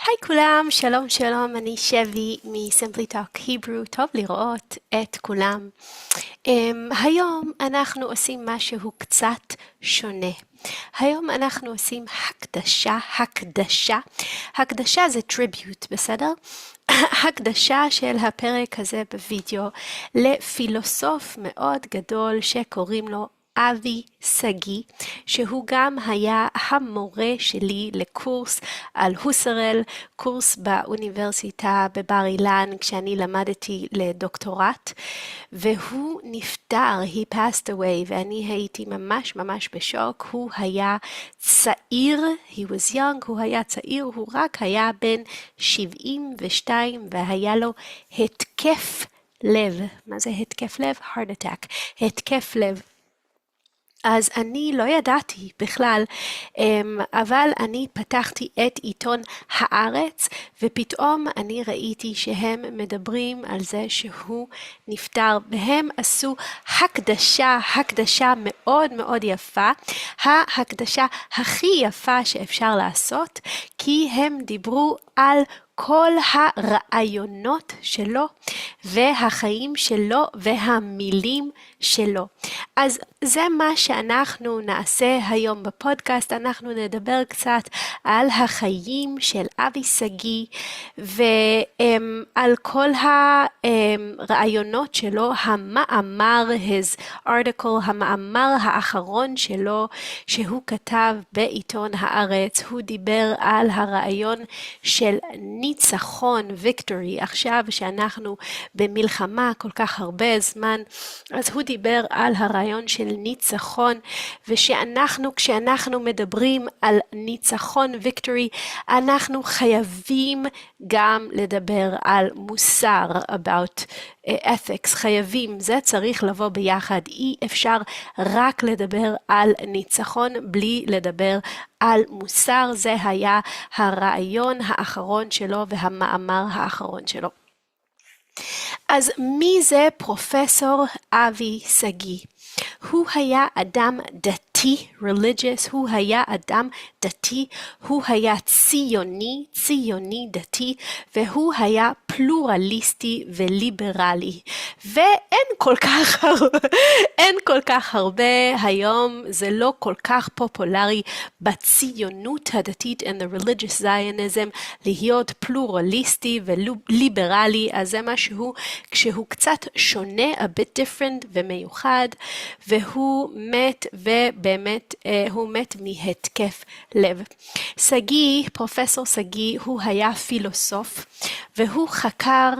היי כולם, שלום שלום, אני שבי מ-Simply Talk Hebrew, טוב לראות את כולם. היום אנחנו עושים משהו קצת שונה. היום אנחנו עושים הקדשה זה טריביוט, בסדר? הקדשה של הפרק הזה בווידאו לפילוסוף מאוד גדול שקוראים לו אבי שגיא, שהוא גם היה המורה שלי לקורס על הוסרל, קורס באוניברסיטה בבר אילן כשאני למדתי לדוקטורט, והוא נפטר, he passed away, ואני הייתי ממש בשוק. הוא היה צעיר, he was young, הוא היה צעיר, הוא רק היה בן 72 והיה לו התקף לב. מה זה התקף לב? heart attack, התקף לב. אז אני לא ידעתי בכלל, אבל אני פתחתי את עיתון הארץ, ופתאום אני ראיתי שהם מדברים על זה שהוא נפטר, והם עשו הקדשה מאוד יפה, ההקדשה הכי יפה שאפשר לעשות, כי הם דיברו על כל הרעיונות שלו והחיים שלו והמילים שלו. אז זה מה שאנחנו נעשה היום בפודקאסט. אנחנו נדבר קצת על החיים של אבי שגיא ועל כל הרעיונות שלו, המאמר, his article, המאמר האחרון שלו שהוא כתב בעיתון הארץ. הוא דיבר על הרעיון של ניצחון, victory, עכשיו שאנחנו במלחמה כל כך הרבה זמן, אז הוא דיבר על הרעיון של ניצחון, כשאנחנו מדברים על ניצחון, victory, אנחנו חייבים גם לדבר על מוסר, about ethics, חייבים, זה צריך לבוא ביחד, אי אפשר רק לדבר על ניצחון בלי לדבר על מוסר. זה היה הרעיון האחרון שלו והמאמר האחרון שלו. אז מי זה פרופסור אבי שגיא? הוא היה אדם דתי, religious, הוא היה אדם דתי, הוא היה ציוני דתי, והוא היה פלורליסטי וליברלי. ואין כל כך הרבה היום, זה לא כל כך פופולרי בציונות הדתית and the religious Zionism להיות פלורליסטי וליברלי, אז זה משהו כשהוא קצת שונה, a bit different ומיוחד, והוא מת, ובאמת הוא מת מהתקף לב. שגיא, פרופסור שגיא, הוא היה פילוסוף, והוא חקר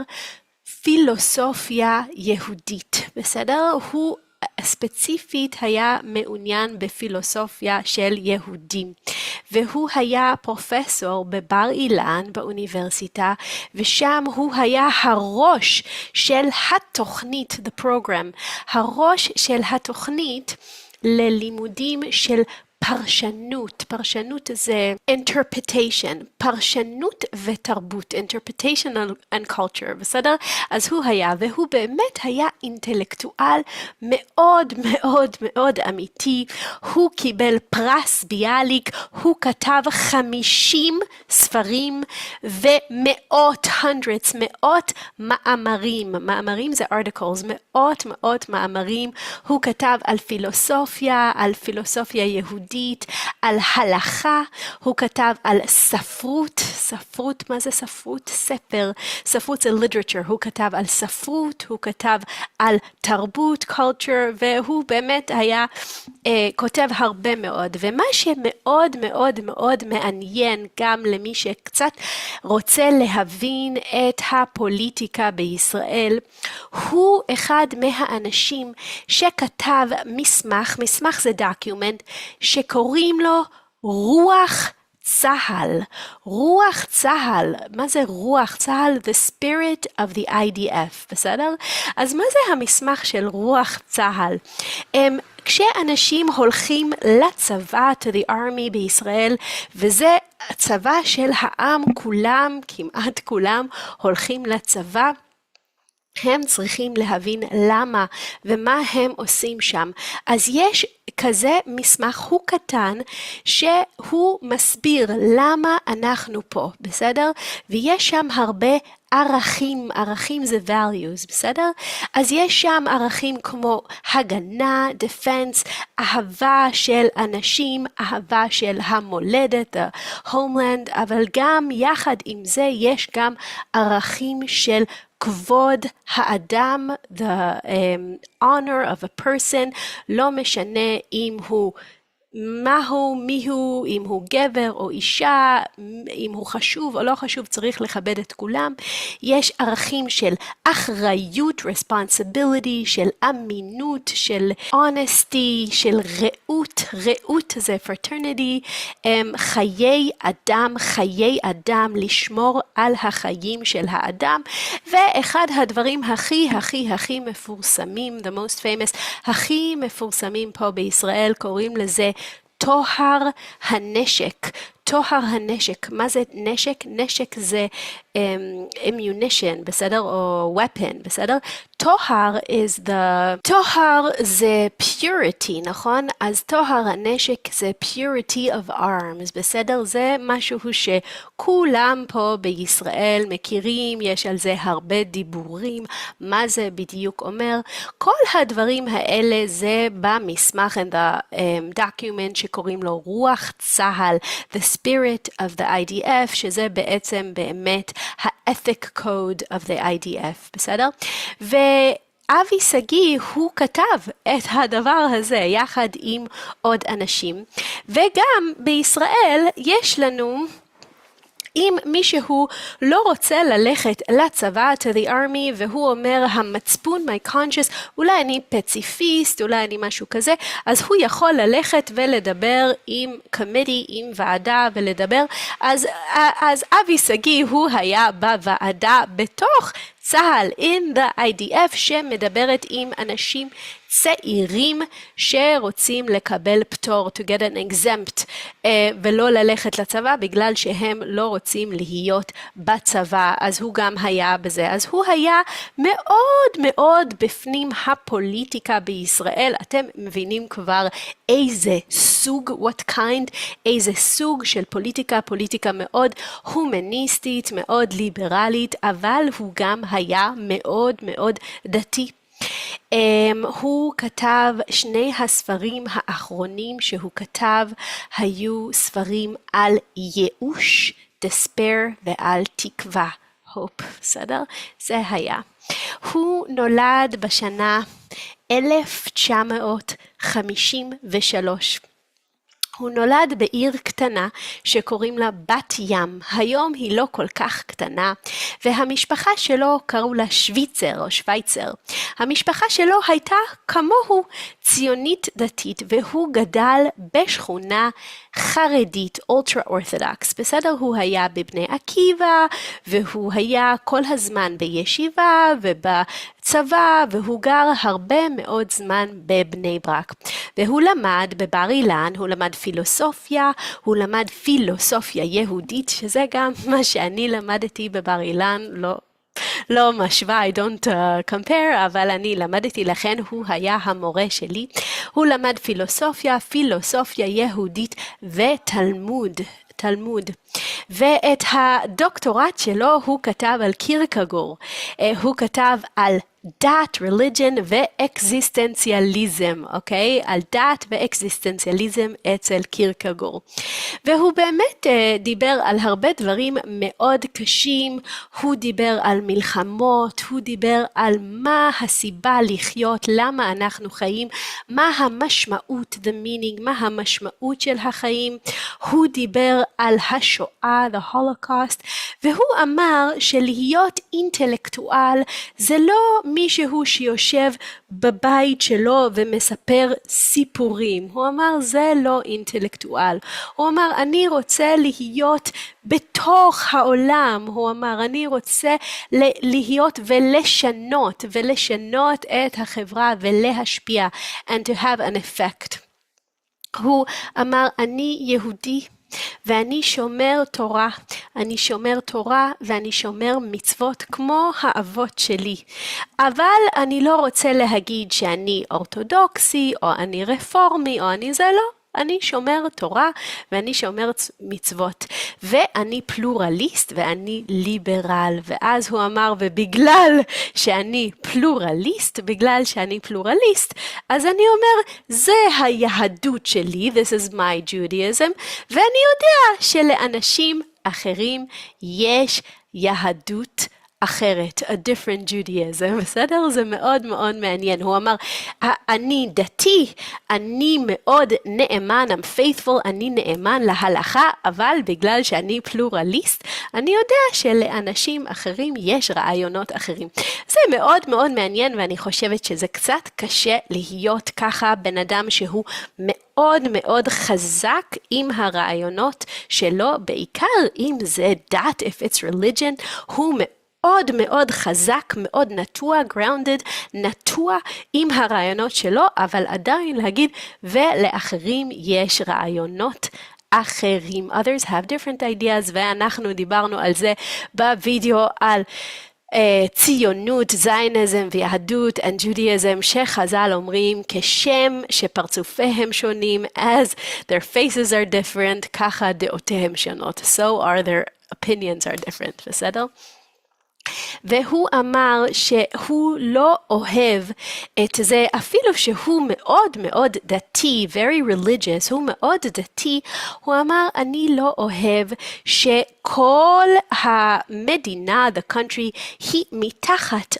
פילוסופיה יהודית, בסדר? הוא ספציפית היה מעוניין בפילוסופיה של יהודים, והוא היה פרופסור בבר אילן באוניברסיטה, ושם הוא היה הראש של התוכנית, the program, הראש של התוכנית ללימודים של פרשנות זה interpretation, פרשנות ותרבות, interpretation and culture, בסדר? אז הוא היה, והוא באמת היה אינטלקטואל מאוד אמיתי. הוא קיבל פרס ביאליק, הוא כתב 50 ספרים ומאות מאמרים זה articles, מאות מאמרים. הוא כתב על פילוסופיה יהודית, על הלכה, הוא כתב על ספרות, מה זה ספרות? ספרות זה literature, הוא כתב על ספרות, הוא כתב על תרבות, culture, והוא באמת היה כותב הרבה מאוד. ומה שמאוד מעניין גם למי שקצת רוצה להבין את הפוליטיקה בישראל, הוא אחד מהאנשים שכתב מסמך זה document, שקוראים לו רוח צהל. מה זה רוח צהל? The spirit of the IDF, בסדר? אז מה זה המסמך של רוח צהל? כשאנשים הולכים לצבא, to the army בישראל, וזה הצבא של העם, כמעט כולם הולכים לצבא, הם צריכים להבין למה ומה הם עושים שם. אז יש כזה מסמך הוא קטן שהוא מסביר למה אנחנו פה, בסדר? ויש שם הרבה ערכים זה values, בסדר? אז יש שם ערכים כמו הגנה, defense, אהבה של אנשים, אהבה של המולדת, ה-homeland, אבל גם יחד עם זה יש גם ערכים של כבוד האדם, the honor of a person, לא משנה אם הוא מהו, מיהו, אם הוא גבר או אישה, אם הוא חשוב או לא חשוב, צריך לכבד את כולם. יש ערכים של אחריות, responsibility, של אמינות, של honesty, של רעות זה fraternity, חיי אדם, לשמור על החיים של האדם, ואחד הדברים הכי מפורסמים, the most famous, הכי מפורסמים פה בישראל, קוראים לזה טוהר הנשק. טוהר הנשק, מה זה נשק? נשק זה ammunition, בסדר? או weapon, בסדר? טוהר זה purity, נכון? אז טוהר הנשק זה purity of arms, בסדר? זה משהו שכולם פה בישראל מכירים, יש על זה הרבה דיבורים, מה זה בדיוק אומר? כל הדברים האלה זה במסמך in the document שקוראים לו רוח צהל, the spirit of the IDF, שזה בעצם באמת ה-ethic code of the IDF, בסדר? ואבי סגי הוא כתב את הדבר הזה יחד עם עוד אנשים, וגם בישראל יש לנו, אם מישהו לא רוצה ללכת לצבא, to the army, והוא אומר, המצפון, my conscience, אולי אני פציפיסט, אולי אני משהו כזה, אז הוא יכול ללכת ולדבר עם committee, עם ועדה, ולדבר, אז אבי סגי הוא היה בוועדה בתוך צהל, in the IDF, שמדברת עם אנשים צעירים שרוצים לקבל פטור, to get an exempt, ולא ללכת לצבא, בגלל שהם לא רוצים להיות בצבא, אז הוא גם היה בזה. אז הוא היה מאוד בפנים הפוליטיקה בישראל, אתם מבינים כבר איזה סוג, what kind, איזה סוג של פוליטיקה מאוד הומניסטית, מאוד ליברלית, אבל הוא גם היה מאוד דתי. הוא כתב, שני הספרים האחרונים שהוא כתב היו ספרים על ייאוש, despair, ועל תקווה, hope, בסדר? זה היה. הוא נולד בשנה 1953. הוא נולד בעיר קטנה שקוראים לה בת ים. היום היא לא כל כך קטנה, והמשפחה שלו קראו לה שוויצר או שוויצר. המשפחה שלו הייתה כמוהו ציונית דתית, והוא גדל בשכונה חרדית, אולטרה אורתודוקס. בסדר, הוא היה בבני עקיבא, והוא היה כל הזמן בישיבה ובצבא, והוא גר הרבה מאוד זמן בבני ברק. והוא למד בבר אילן, הוא למד פילוסופיה, הוא למד פילוסופיה יהודית, שזה גם מה שאני למדתי בבר אילן, לא משווה, I don't compare, אבל אני למדתי, לכן הוא היה המורה שלי. הוא למד פילוסופיה יהודית תלמוד. ואת הדוקטורט שלו הוא כתב על קירקגור, הוא כתב על דת, religion ואקזיסטנציאליזם, אוקיי? על דת ואקזיסטנציאליזם אצל קירקגור. והוא באמת דיבר על הרבה דברים מאוד קשים, הוא דיבר על מלחמות, הוא דיבר על מה הסיבה לחיות, למה אנחנו חיים, מה המשמעות, the meaning, מה המשמעות של החיים, הוא דיבר על השואה, the holocaust, והוא אמר שלהיות אינטלקטואל זה לא מישהו שיושב בבית שלו ומספר סיפורים. הוא אמר זה לא אינטלקטואל. הוא אמר אני רוצה להיות בתוך העולם. הוא אמר אני רוצה להיות ולשנות את החברה ולהשפיע and to have an effect. הוא אמר אני יהודי ואני שומר תורה, אני שומר תורה ואני שומר מצוות כמו האבות שלי. אבל אני לא רוצה להגיד שאני אורתודוקסי או אני רפורמי או אני זה לא. אני שומר תורה ואני שומר מצוות ואני פלורליסט ואני ליברל. ואז הוא אמר, ובגלל שאני פלורליסט, אז אני אומר, זה היהדות שלי, this is my Judaism, ואני יודע שלאנשים אחרים יש יהדות אחרת, a different Judaism, בסדר? זה מאוד מאוד מעניין. הוא אמר, אני דתי, אני מאוד נאמן, I'm faithful, אני נאמן להלכה, אבל בגלל שאני פלורליסט, אני יודע שלאנשים אחרים יש רעיונות אחרים. זה מאוד מאוד מעניין, ואני חושבת שזה קצת קשה להיות ככה בן אדם שהוא מאוד מאוד חזק עם הרעיונות שלו, בעיקר אם זה דת, if it's religion, הוא מאוד מאוד חזק, מאוד נטוע, grounded, נטוע עם הרעיונות שלו, אבל עדיין להגיד, ולאחרים יש רעיונות אחרים. Others have different ideas, ואנחנו דיברנו על זה בווידאו על ציונות, זייניזם ויהדות and Judaism, שחז"ל אומרים כשם שפרצופיהם שונים, as their faces are different, ככה דעותיהם שונות. So are their opinions are different, בסדר? והוא אמר שהוא לא אוהב את זה, אפילו שהוא מאוד מאוד דתי, very religious, הוא מאוד דתי, הוא אמר, אני לא אוהב שכל המדינה, the country, היא מתחת,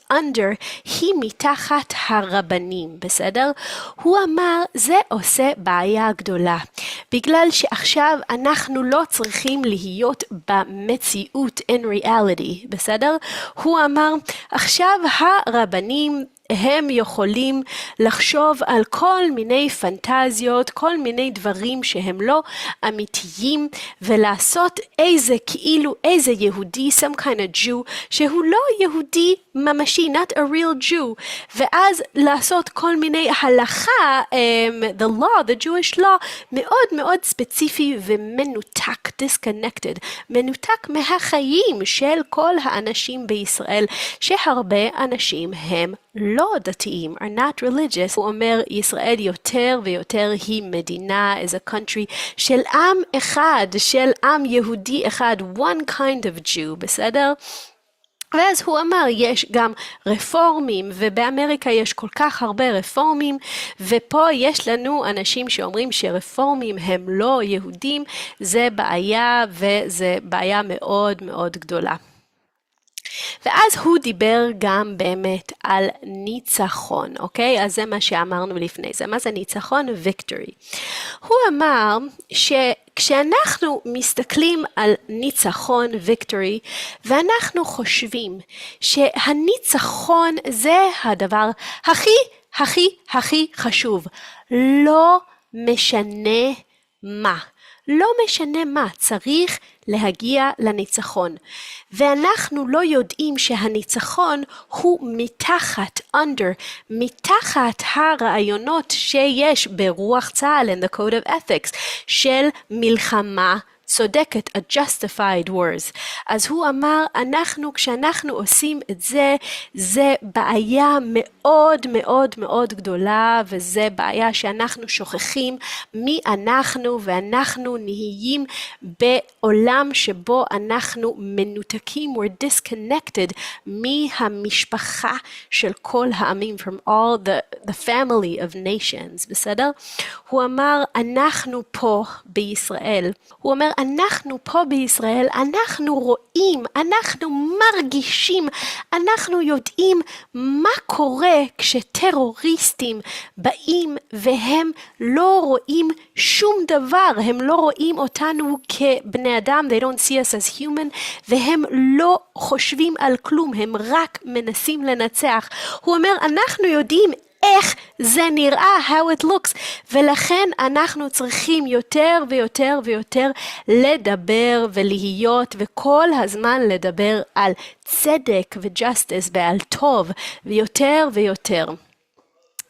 היא מתחת הרבנים, בסדר? הוא אמר, זה עושה בעיה גדולה, בגלל שעכשיו אנחנו לא צריכים להיות במציאות, in reality, בסדר? הוא אמר, עכשיו הרבנים הם יכולים לחשוב על כל מיני פנטזיות, כל מיני דברים שהם לא אמיתיים, ולעשות איזה יהודי, some kind of Jew, שהוא לא יהודי ממשי, not a real Jew, ואז לעשות כל מיני הלכה, the Jewish law, מאוד מאוד ספציפי ומנותק, disconnected, מנותק מהחיים של כל האנשים בישראל, שהרבה אנשים הם לא דתיים, are not religious. הוא אומר, ישראל יותר ויותר היא מדינה, is a country של עם אחד, של עם יהודי אחד, one kind of Jew, בסדר? ואז הוא אמר, יש גם רפורמים, ובאמריקה יש כל כך הרבה רפורמים, ופה יש לנו אנשים שאומרים שרפורמים הם לא יהודים, זה בעיה, וזה בעיה מאוד מאוד גדולה. ואז הוא דיבר גם באמת על ניצחון, אוקיי? אז זה מה שאמרנו לפני זה. מה זה ניצחון? victory. הוא אמר שכשאנחנו מסתכלים על ניצחון, victory, ואנחנו חושבים שהניצחון זה הדבר הכי חשוב. לא משנה מה. לא משנה מה, צריך להגיע לניצחון. ואנחנו לא יודעים שהניצחון הוא מתחת הרעיונות שיש ברוח צה"ל, in the code of ethics, של מלחמה צודקת, a justified wars. אז הוא אמר, כשאנחנו עושים את זה, זה בעיה מאוד מאוד מאוד גדולה, וזה בעיה שאנחנו שוכחים מי אנחנו, ואנחנו נהיים בעולם שבו אנחנו מנותקים, we're disconnected מהמשפחה של כל העמים, from all the family of nations, בסדר? הוא אמר, אנחנו פה בישראל, הוא אומר, אנחנו פה בישראל, אנחנו רואים, אנחנו מרגישים, אנחנו יודעים מה קורה כשטרוריסטים באים והם לא רואים שום דבר, הם לא רואים אותנו כבני אדם, they don't see us as human, והם לא חושבים על כלום, הם רק מנסים לנצח. הוא אומר, אנחנו יודעים איך זה נראה, how it looks, ולכן אנחנו צריכים יותר ויותר ויותר לדבר ולהיות, וכל הזמן לדבר על צדק וג'סטיס ועל טוב, ויותר ויותר.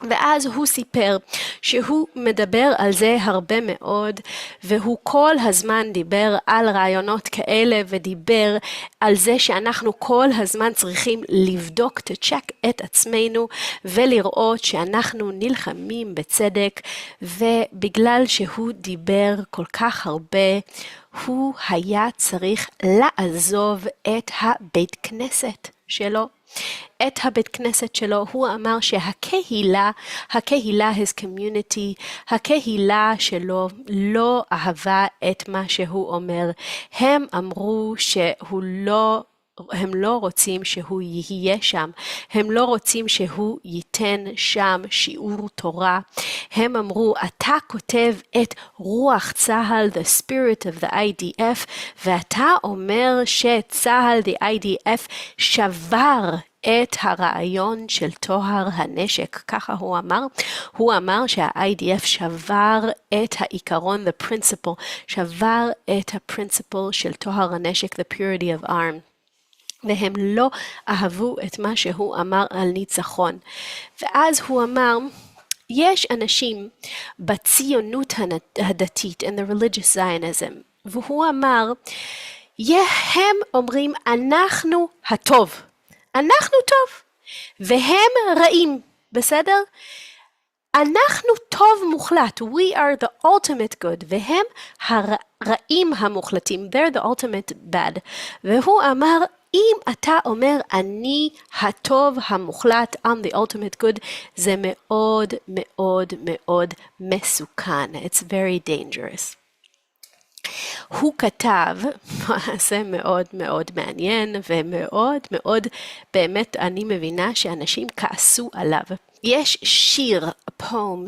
ואז הוא סיפר שהוא מדבר על זה הרבה מאוד, והוא כל הזמן דיבר על רעיונות כאלה, ודיבר על זה שאנחנו כל הזמן צריכים לבדוק, to check את עצמנו, ולראות שאנחנו נלחמים בצדק, ובגלל שהוא דיבר כל כך הרבה, הוא היה צריך לעזוב את הבית כנסת שלו. את הבית כנסת שלו, הוא אמר שהקהילה, his community, הקהילה שלו לא אהבה את מה שהוא אומר. הם אמרו הם לא רוצים שהוא יהיה שם, הם לא רוצים שהוא ייתן שם שיעור תורה. הם אמרו, אתה כותב את רוח צהל, the spirit of the IDF, ואתה אומר שצהל, the IDF, שבר את הרעיון של טוהר הנשק, ככה הוא אמר. הוא אמר שה-IDF שבר את העיקרון, the principle, שבר את הפרינציפל של טוהר הנשק, the purity of arm. והם לא אהבו את מה שהוא אמר על ניצחון. ואז הוא אמר, יש אנשים בציונות הדתית, in the religious Zionism, והוא אמר, הם אומרים, אנחנו הטוב. אנחנו טוב, והם רעים, בסדר? אנחנו טוב מוחלט, we are the ultimate good, והם הרעים המוחלטים, they're the ultimate bad. והוא אמר, אם אתה אומר, אני הטוב המוחלט, I'm the ultimate good, זה מאוד מאוד מאוד מסוכן, it's very dangerous. הוא כתב, זה מאוד מאוד מעניין ומאוד מאוד, באמת אני מבינה שאנשים כעסו עליו. יש שיר,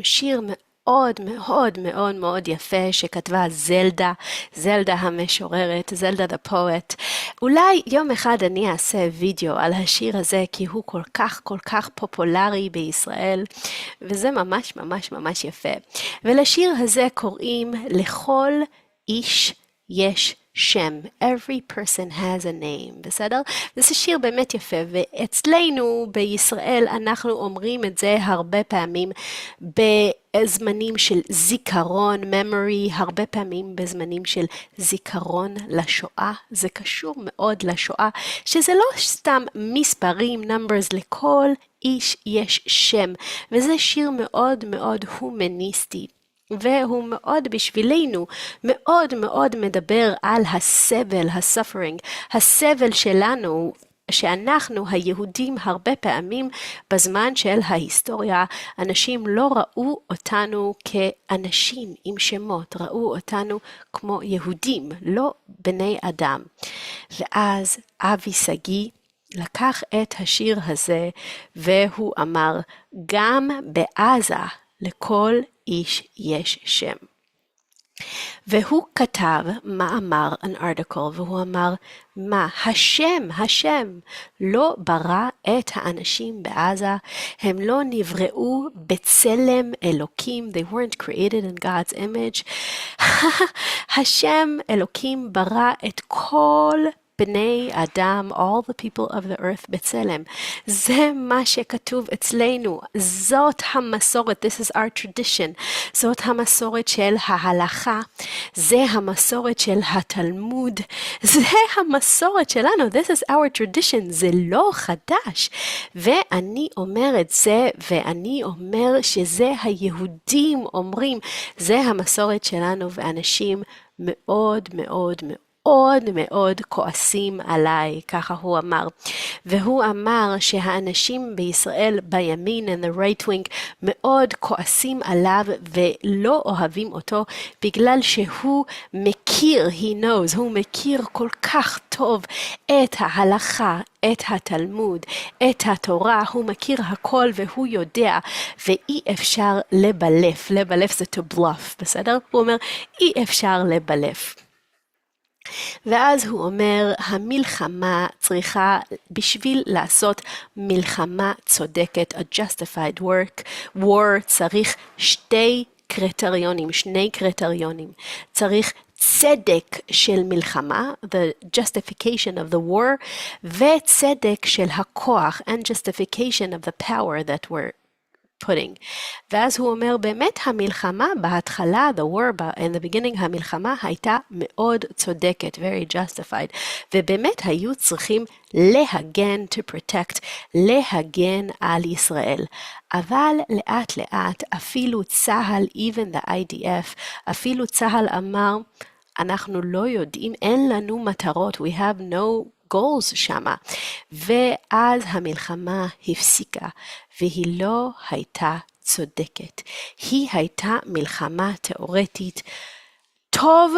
שיר מאוד מאוד מאוד מאוד יפה שכתבה זלדה המשוררת, זלדה the poet. אולי יום אחד אני אעשה וידאו על השיר הזה, כי הוא כל כך פופולרי בישראל, וזה ממש ממש ממש יפה. ולשיר הזה קוראים לכל איש יש שם. Every person has a name, בסדר? זה שיר באמת יפה, ואצלנו בישראל אנחנו אומרים את זה הרבה פעמים בזמנים של זיכרון, memory, הרבה פעמים בזמנים של זיכרון לשואה. זה קשור מאוד לשואה, שזה לא סתם מספרים, numbers, לכל איש יש שם, וזה שיר מאוד מאוד הומניסטי. והוא מאוד בשבילנו, מאוד מאוד מדבר על הסבל, הסבל שלנו, שאנחנו היהודים הרבה פעמים בזמן של ההיסטוריה, אנשים לא ראו אותנו כאנשים עם שמות, ראו אותנו כמו יהודים, לא בני אדם. ואז אבי שגיא לקח את השיר הזה, והוא אמר, גם בעזה לכל איש יש שם. והוא כתב מאמר, an article, והוא אמר, מה? השם לא ברא את האנשים בעזה, הם לא נבראו בצלם אלוקים, they weren't created in God's image. השם אלוקים ברא את כל בני אדם, all the people of the earth בצלם. זה מה שכתוב אצלנו, זאת המסורת, this is our tradition, זאת המסורת של ההלכה, זה המסורת של התלמוד, זה המסורת שלנו, this is our tradition, זה לא חדש. ואני אומר את זה, ואני אומר שזה היהודים אומרים, זה המסורת שלנו, ואנשים מאוד מאוד מאוד מאוד כועסים עליי, ככה הוא אמר. והוא אמר שהאנשים בישראל בימין and the right wing מאוד כועסים עליו ולא אוהבים אותו, בגלל שהוא מכיר, he knows, הוא מכיר כל כך טוב את ההלכה, את התלמוד, את התורה, הוא מכיר הכל והוא יודע, ואי אפשר לבלף, לבלף זה to bluff, בסדר? הוא אומר, אי אפשר לבלף. ואז הוא אומר, המלחמה צריכה, בשביל לעשות מלחמה צודקת, a justified war, צריך שני קריטריונים. צריך צדק של מלחמה, the justification of the war, וצדק של הכוח, and justification of the power that we're pudding. ואז הוא אומר, באמת המלחמה בהתחלה, the war in the beginning, המלחמה הייתה מאוד צודקת, very justified, ובאמת היו צריכים להגן, to protect, להגן על ישראל. אבל לאט לאט, אפילו צהל, even the IDF, אפילו צהל אמר, אנחנו לא יודעים, אין לנו מטרות, we have no goals שמה. ואז המלחמה הפסיקה, והיא לא הייתה צודקת. היא הייתה מלחמה תיאורטית, טוב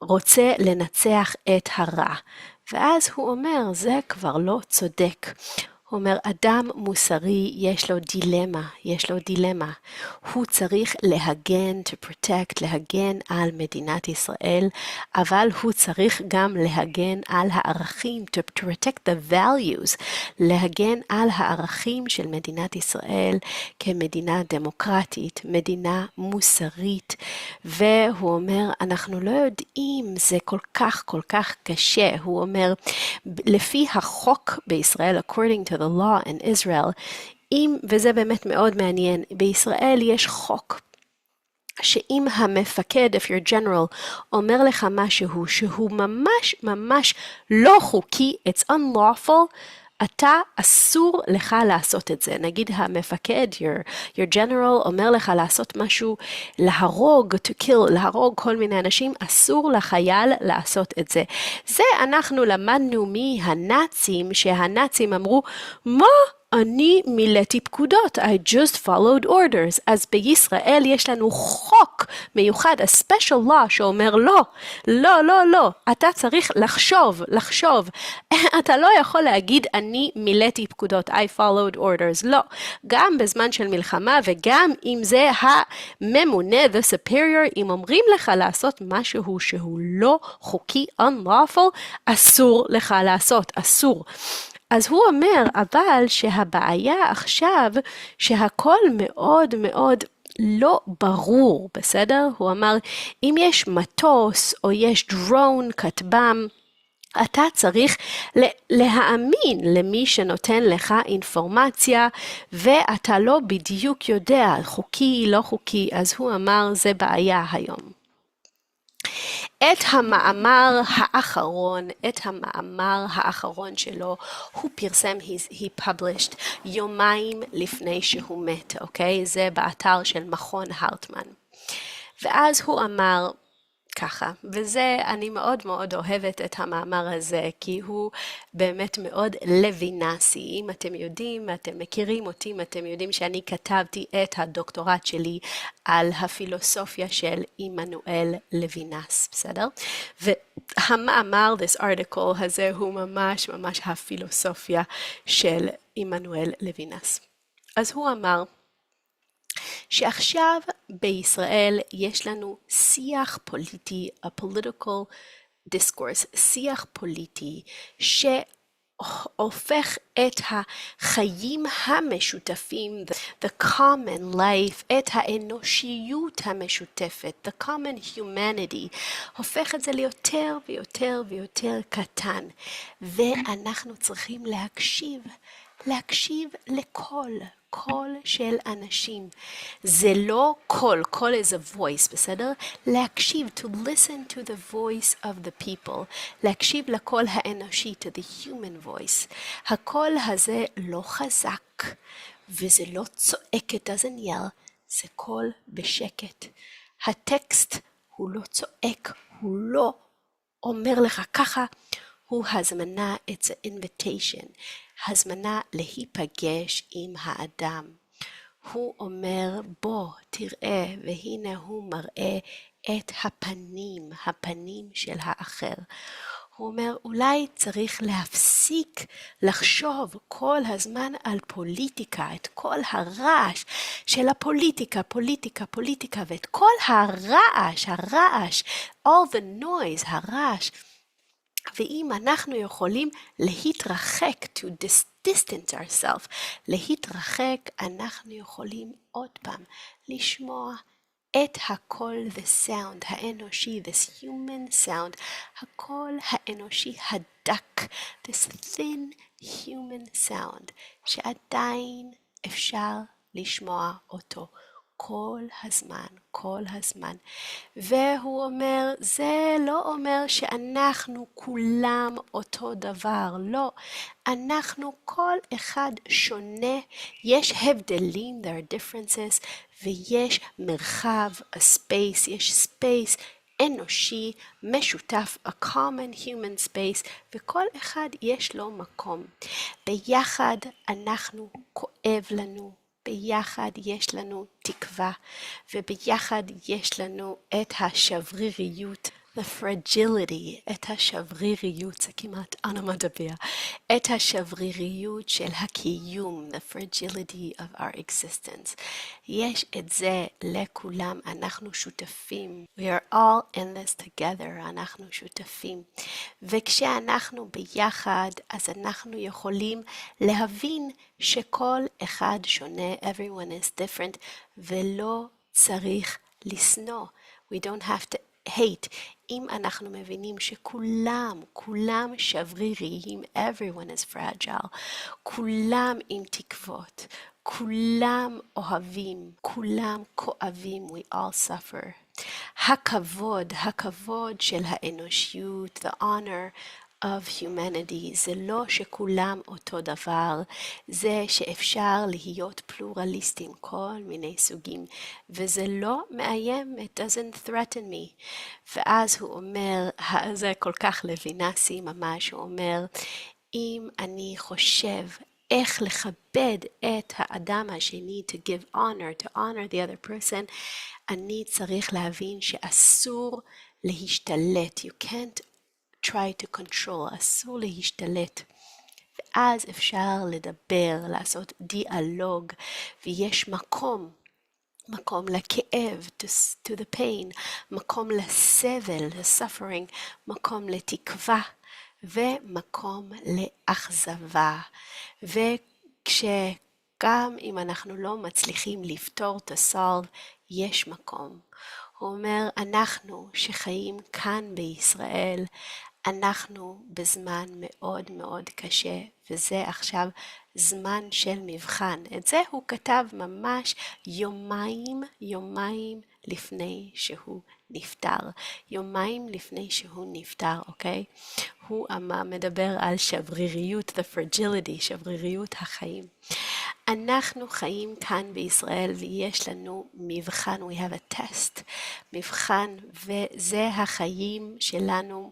רוצה לנצח את הרע. ואז הוא אומר, זה כבר לא צודק. הוא אומר, אדם מוסרי יש לו דילמה, הוא צריך להגן, to protect, להגן על מדינת ישראל, אבל הוא צריך גם להגן על הערכים, to protect the values, להגן על הערכים של מדינת ישראל כמדינה דמוקרטית, מדינה מוסרית, והוא אומר, אנחנו לא יודעים, זה כל כך קשה, הוא אומר, לפי החוק בישראל, according to the law in Israel, וזה באמת מאוד מעניין, בישראל יש חוק, שאם המפקד, if your general, אומר לך משהו שהוא ממש לא חוקי, it's unlawful, אתה אסור לך לעשות את זה. נגיד המפקד, your general, אומר לך לעשות משהו, להרוג, to kill, להרוג כל מיני אנשים, אסור לחייל לעשות את זה. זה אנחנו למדנו מהנאצים, שהנאצים אמרו, מה? אני מילאתי פקודות, I just followed orders. אז בישראל יש לנו חוק מיוחד, a special law, שאומר לא, אתה צריך לחשוב. אתה לא יכול להגיד, אני מילאתי פקודות, I followed orders. לא, גם בזמן של מלחמה, וגם אם זה הממונה, the superior, אם אומרים לך לעשות משהו שהוא לא חוקי, unlawful, אסור לך לעשות, אסור. אז הוא אומר, אבל שהבעיה עכשיו, שהכל מאוד לא ברור, בסדר? הוא אמר, אם יש מטוס או יש דרון, כטב"ם, אתה צריך להאמין למי שנותן לך אינפורמציה, ואתה לא בדיוק יודע, חוקי, לא חוקי, אז הוא אמר, זה בעיה היום. את המאמר האחרון שלו, הוא פרסם, he published, יומיים לפני שהוא מת, אוקיי? זה באתר של מכון הרטמן. ואז הוא אמר ככה, וזה, אני מאוד אוהבת את המאמר הזה, כי הוא באמת מאוד לוינסי. אם אתם יודעים, אתם מכירים אותי, אתם יודעים שאני כתבתי את הדוקטורט שלי על הפילוסופיה של עמנואל לוינס, בסדר? והמאמר, this article הזה, הוא ממש הפילוסופיה של עמנואל לוינס. אז הוא אמר, שעכשיו בישראל יש לנו שיח פוליטי, a political discourse, שיח פוליטי שהופך את החיים המשותפים, the common life, את האנושיות המשותפת, the common humanity, הופך את זה ליותר ויותר קטן, ואנחנו צריכים להקשיב קול של אנשים. זה לא קול is a voice, בסדר? להקשיב, to listen to the voice of the people, להקשיב לקול האנושי, to the human voice. הקול הזה לא חזק, וזה לא צועק, it doesn't yell, זה קול בשקט. הטקסט הוא לא צועק, הוא לא אומר לך ככה, הוא הזמנה, it's an invitation. הזמנה להיפגש עם האדם. הוא אומר, בוא, תראה, והנה הוא מראה את הפנים של האחר. הוא אומר, אולי צריך להפסיק לחשוב כל הזמן על פוליטיקה, את כל הרעש של הפוליטיקה, ואת כל הרעש, all the noise, הרעש, ואם אנחנו יכולים להתרחק, to distance ourselves, להתרחק, אנחנו יכולים עוד פעם לשמוע את הקול, the sound האנושי, this human sound, הקול האנושי הדק, this thin human sound, שעדיין אפשר לשמוע אותו. כל הזמן, כל הזמן. והוא אומר, זה לא אומר שאנחנו כולם אותו דבר, לא. אנחנו כל אחד שונה, יש הבדלים, there are differences, ויש מרחב, a space, יש space אנושי, משותף, a common human space, וכל אחד יש לו מקום. ביחד אנחנו כואב לנו, ביחד יש לנו תקווה, וביחד יש לנו את השבריריות, the fragility, את השבריריות, זה כמעט אנומדביה, את השבריריות של הקיום, the fragility of our existence. יש את זה לכולם, אנחנו שותפים. We are all in this together, אנחנו שותפים. וכשאנחנו ביחד, אז אנחנו יכולים להבין שכל אחד שונה, everyone is different, ולא צריך לשנוא. We don't have to hate. אם אנחנו מבינים שכולם, כולם שבריריים, everyone is fragile, כולם עם תקוות, כולם אוהבים, כולם כואבים, we all suffer. הכבוד של האנושיות, the honor of humanity, זה לא שכולם אותו דבר, זה שאפשר להיות פלורליסטים, כל מיני סוגים, וזה לא מאיים, it doesn't threaten me. ואז הוא אומר, זה כל כך לוינסי ממש, הוא אומר, אם אני חושב איך לכבד את האדם השני, to give honor, to honor the other person, אני צריך להבין שאסור להשתלט, you can't try to control, אסור להשתלט. ואז אפשר לדבר, לעשות דיאלוג, ויש מקום לכאב, to the pain, מקום לסבל, suffering, מקום לתקווה, ומקום לאכזבה. וכשגם אם אנחנו לא מצליחים לפתור את solve, יש מקום. הוא אומר, אנחנו שחיים כאן בישראל, אנחנו בזמן מאוד מאוד קשה, וזה עכשיו זמן של מבחן. את זה הוא כתב ממש יומיים לפני שהוא נפטר. יומיים לפני שהוא נפטר, אוקיי? הוא מדבר על שבריריות, the fragility, שבריריות החיים. אנחנו חיים כאן בישראל ויש לנו מבחן, we have a test, מבחן, וזה החיים שלנו.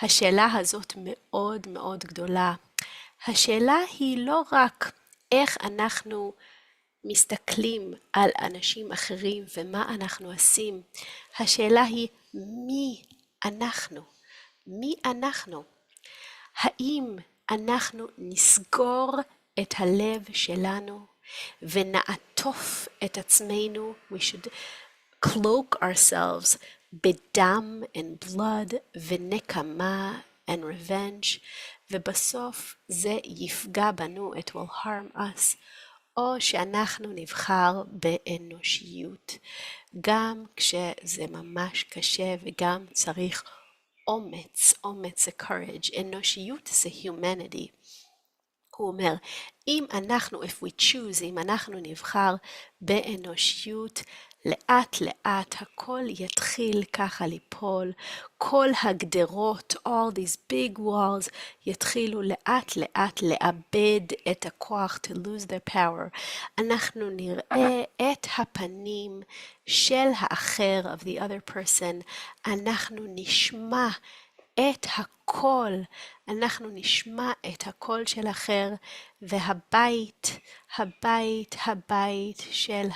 השאלה הזאת מאוד מאוד גדולה. השאלה היא לא רק איך אנחנו מסתכלים על אנשים אחרים ומה אנחנו עושים. השאלה היא מי אנחנו? מי אנחנו? האם אנחנו נסגור את הלב שלנו ונעטוף את עצמנו? We should cloak ourselves בדם and blood ונקמה and revenge, ובסוף זה יפגע בנו, it will harm us, או שאנחנו נבחר באנושיות, גם כשזה ממש קשה וגם צריך אומץ זה courage, אנושיות זה humanity. הוא אומר, אם אנחנו, if we choose, אם אנחנו נבחר באנושיות, לאט לאט הכל יתחיל ככה ליפול, כל הגדרות, all these big walls, יתחילו לאט לאט לאבד את הכוח, to lose their power. אנחנו נראה את הפנים של האחר, of the other person, אנחנו נשמע את הקול, אנחנו נשמע את הקול של אחר, והבית של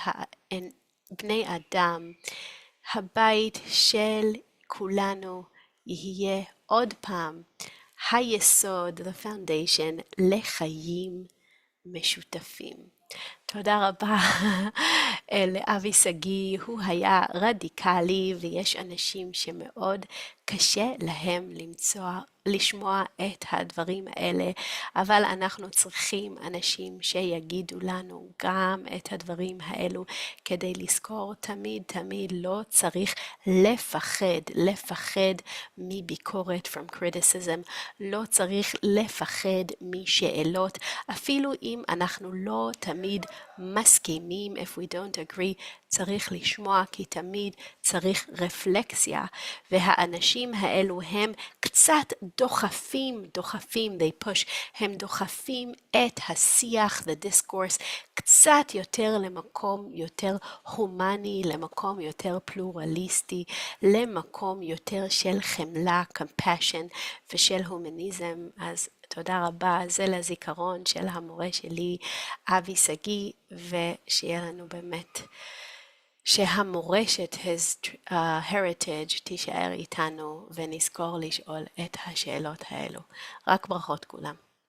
בני אדם, הבית של כולנו יהיה עוד פעם היסוד, the foundation, לחיים משותפים. תודה רבה לאבי שגיא, הוא היה רדיקלי ויש אנשים שמאוד קשה להם לשמוע את הדברים האלה, אבל אנחנו צריכים אנשים שיגידו לנו גם את הדברים האלו כדי לזכור תמיד לא צריך לפחד מביקורת, from criticism, לא צריך לפחד משאלות, אפילו אם אנחנו לא תמיד מסכימים, if we don't agree, צריך לשמוע, כי תמיד צריך רפלקסיה, והאנשים האלו הם קצת דוחפים, they push, הם דוחפים את השיח, the discourse, קצת יותר למקום יותר הומני, למקום יותר פלורליסטי, למקום יותר של חמלה, compassion, ושל הומניזם. אז תודה רבה, זה לזיכרון של המורה שלי, אבי שגיא, ושיהיה לנו באמת שהמורשת, his heritage, תישאר איתנו ונזכור לשאול את השאלות האלו. רק ברכות כולם.